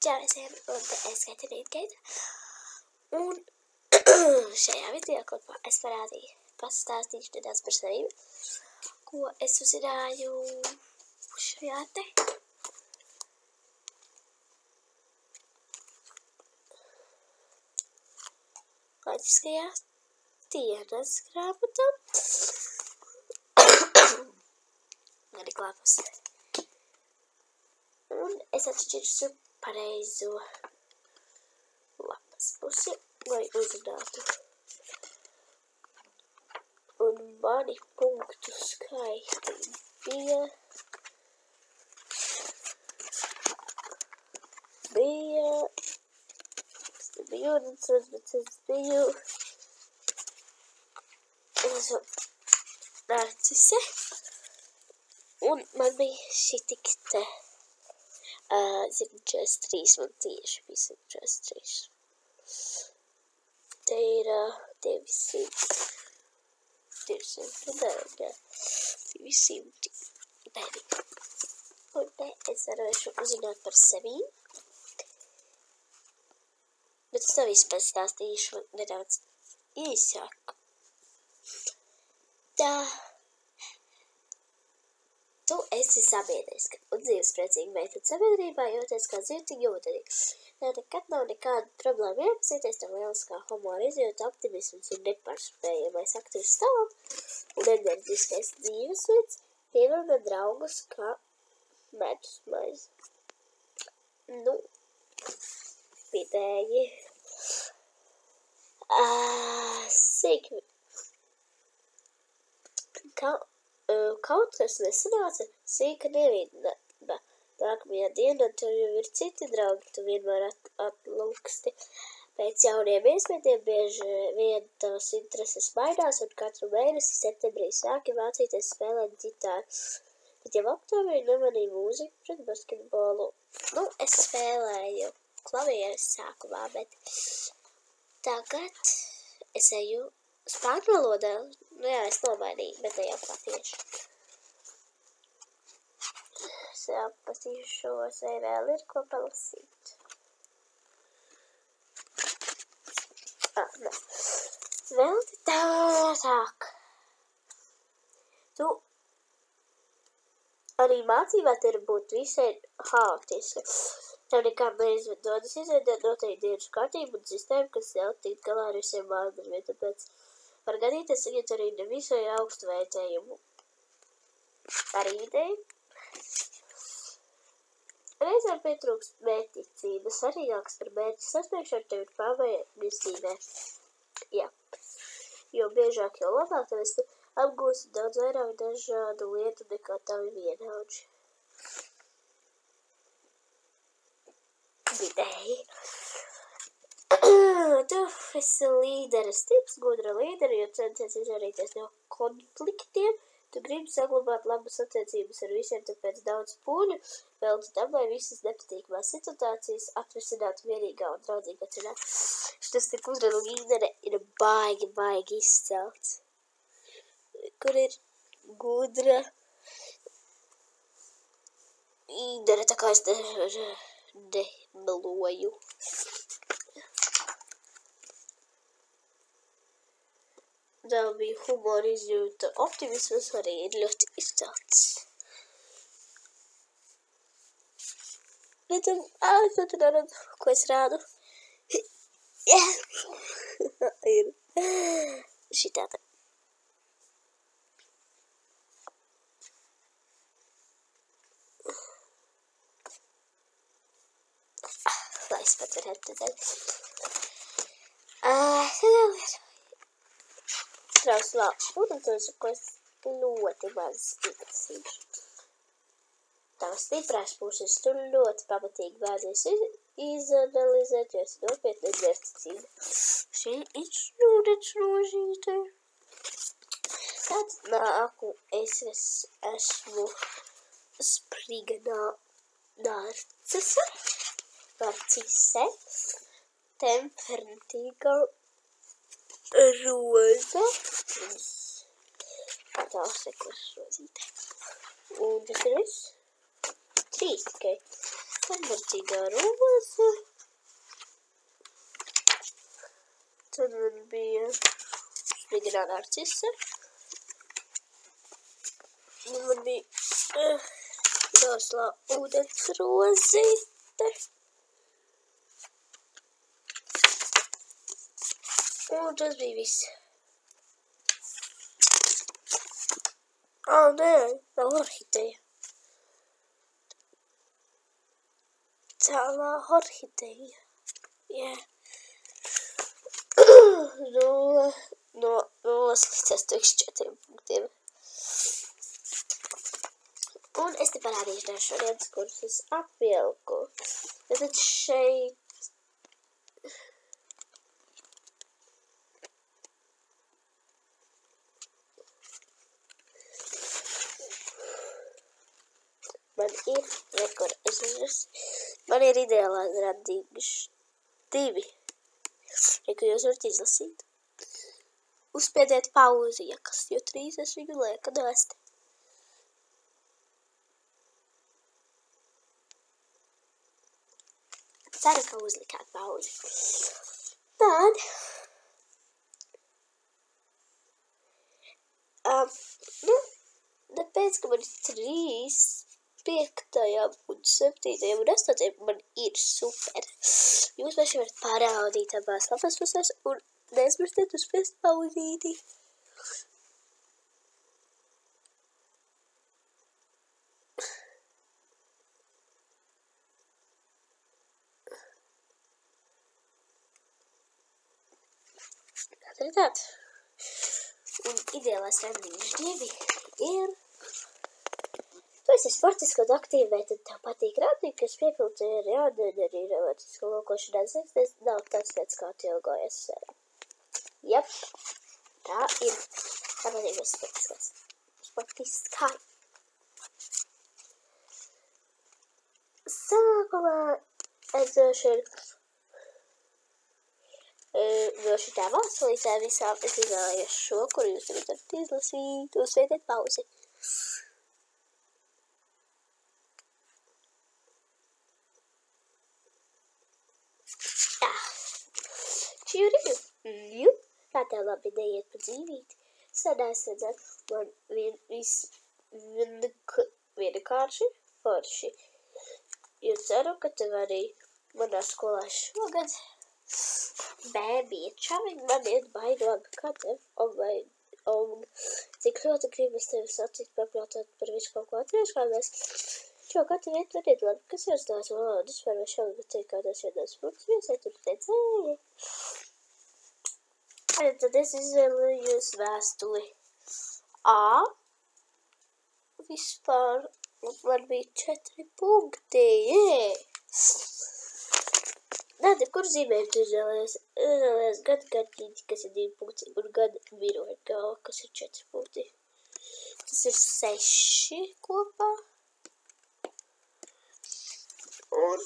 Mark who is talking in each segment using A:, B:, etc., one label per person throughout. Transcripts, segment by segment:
A: Čau visiem, un es Katrīna Keita. Un šajā video kopā es pastāstīšu nedaudz par sevi, ko es uzzināju šajā te maģiskajā dienas grāmatā. Arī klāpus. Un es atšķiršu pareizo lapas pusi, lai uzzinātu. Un mani punktu skaiti bija 20, bet es biju Narcise. Un man bija šī tik te 143, man tieši bija 143. Te ir 200. Un te es varēšu uzzināt par sevi. Bet es tev pastāstīšu nedaudz īsāk. Tā. Tu esi sabiedriska un dzīvespriecīga meitene sabiedrībā, jūties kā zivtiņa ūdenī. Nekad nav nekāda problēma iepazīties, tev lieliskā humora izjūta, optimisms un nepārspējamais aktīvs stāvoklis un enerģiskais dzīvesveids pievilina draugus kā medus maizi. Nu, vidēji. Sīkmi. Kaut kas nesanāca, sīka nevīna. Nākamajā dienā tev jau ir citi draugi, tu vienmēr atlūksti. Pēc jauniem iespējiem bieži vien tavas intereses mainās un katru mēnesi septembrī sāki mācīties spēlēt ģitāru. Bet jau oktobrī nemanīju mūziku pret basketbolu. Nu, es spēlēju klavieres sākumā, bet tagad es eju spāņu valodā. Nu jā, es nomainīju, bet ne jau latviešu. Es appatīšos, vai vēl ir ko palasīt. Nē. Vēl tālāk. Tu arī mācībā te ir būt visai haotiska. Tev nekām neizvedodas izveidot noteikti dienas kārtību un sistēmu, kas ļauj tikt galā ar visiem mājdarbiem, tāpēc var gadīties saņemt arī nevisai augstu vērtējumu. Arī vidēji. Reizēm pietrūkst mērķticības, svarīgāks par mērķi sasniegšanu tev ir pamēģinājums dzīvē. Jā, jo biežāk jau labāk, tad tu apgūsi daudz vairāk dažādu lietu nekā tavi vienaudži. Vidēji. Tu esi līderes tips, gudra līderi, jo centies izvairīties no konfliktiem. Tu gribi saglabāt labas attiecības ar visiem, tāpēc daudz pūļu velti tam, lai visas nepatīkamās situācijas atrisinātu vienīgā un draudzīgā ceļā. Šitas te gudra līdere ir baigi izcelts. Kur ir gudra līdere, tā kā es nemeloju. Vēl bija humora izjūta, optimisms arī ir ļoti izcelts. Bet tu neredzu, ko es rādu. Ir šitāda. Lai es pat varētu tādēļ. Trauslā, un tas, ko es ļoti maz izlasīšu. Tavas stiprās puses tu ļoti pamatīgi bāzies izanalizēt, jo esi nopietni mērķticīga. Šī izšķūdečnožīte. Tad nāku es esmu spriga narcise, temperantīga roza. Tā seklas rozīte. Un tas ir viss. 3 tikai. Martīgā roza. Tad man bija Sprigarā narcise. Un man bija Dāslā ūdens rozīte. Un tas bija viss. Nē, nav orhideja. Tā nav orhideja. Jā. 0 no 0 līdz 4 punktiem. Un es te parādīšu dažas variantus, kurus es apvilku. Tad šeit man ir man ir ideālās randīgas 2. Reku jūs varat izlasīt. Uzspiediet pauzi, ja kas, jo 3 es viņu lieku nost. Ceru, ka uzlikāt pauzi. Tad tāpēc, ka man ir 3, 5. un 7. un 8. man ir super. Jūs paši varat pāraudīt abās lapas pusēs un neaizmirstiet uzspiest pauzīti. Atradāt? Un ideālās randiņas 2 ir... Tu esi sportiski un aktīvi, vai tad tev patīk randīgi, kas piepildīja ar jādara arī romantisku lūkošanās. Tas nav tas pēc kā tu ilgojies. Jep, tā ir. Tā patīk mēs sportiskās. Sportiskai. Sākumā es došu no šitā mākslītē visām es izvēlējos šo, kuru jūs varat izlasīt. Uzspiediet pauzi. Čīriņu, kā tev labi neiet pa dzīvīti. Sanās redzēt, man vienkārši forši. Jo ceru, ka tev arī manā skolā šogad bēbiečaviņi man iet baidām, kā tev, cik ļoti gribas tevi sacīt paprātot par visu kaut ko atriešu, kā mēs šo katru vietu variet labi, kas jūs tās valodas var vai šogad teikt, kā tas vienās punktus, jūs tur teicēji. Tad es izvēlējos vēstuli A. Vispār, un man bija 4 punkti, jē! Nādi, kur zīmējumu tu izvēlējies? Izvēlējies gan gadīti, kas ir 2 punkti, un gan miroļu galva, kas ir 4 punkti. Tas ir 6 kopā. Un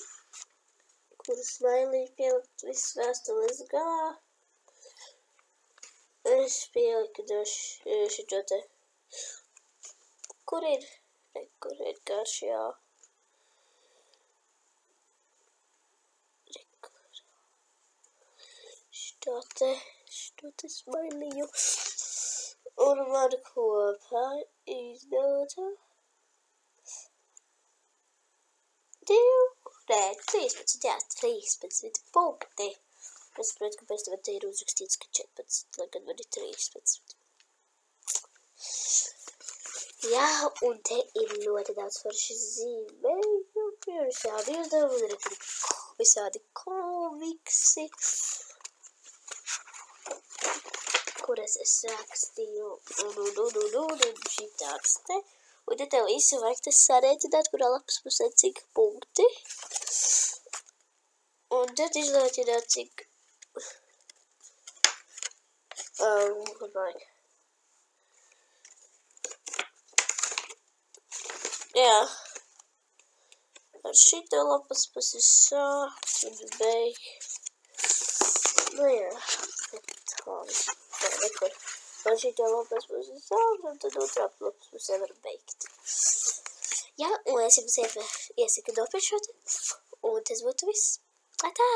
A: kuru smailī pielikt visu vēstules galā. Es pieliku šito te. Kur ir garš, jā. Šito te smailīju. Un man kopā izdota 13, jā, 13 punkti. Es saprotu, kāpēc tev te ir uzrakstīts, ka 14, lai gan man ir 13. Jā, un te ir ļoti daudz forši zīmējumu, visādi uzdevumi, visādi komiksi, kuras es rakstīju, un šitāks te. Un te tev visu vajag tas sarēķināt, kurā lapas pusē cik punkti. Un tad izlēķināt, cik... Jā. Ar šito lapas pusi sākt un beigt. Nu jā. Tā nekur. Ar šito lapas pusi sākt un tad otrā lapas pusē var beigt. Jā, un es jums iesaku dopešot, un tas būtu viss. Tā!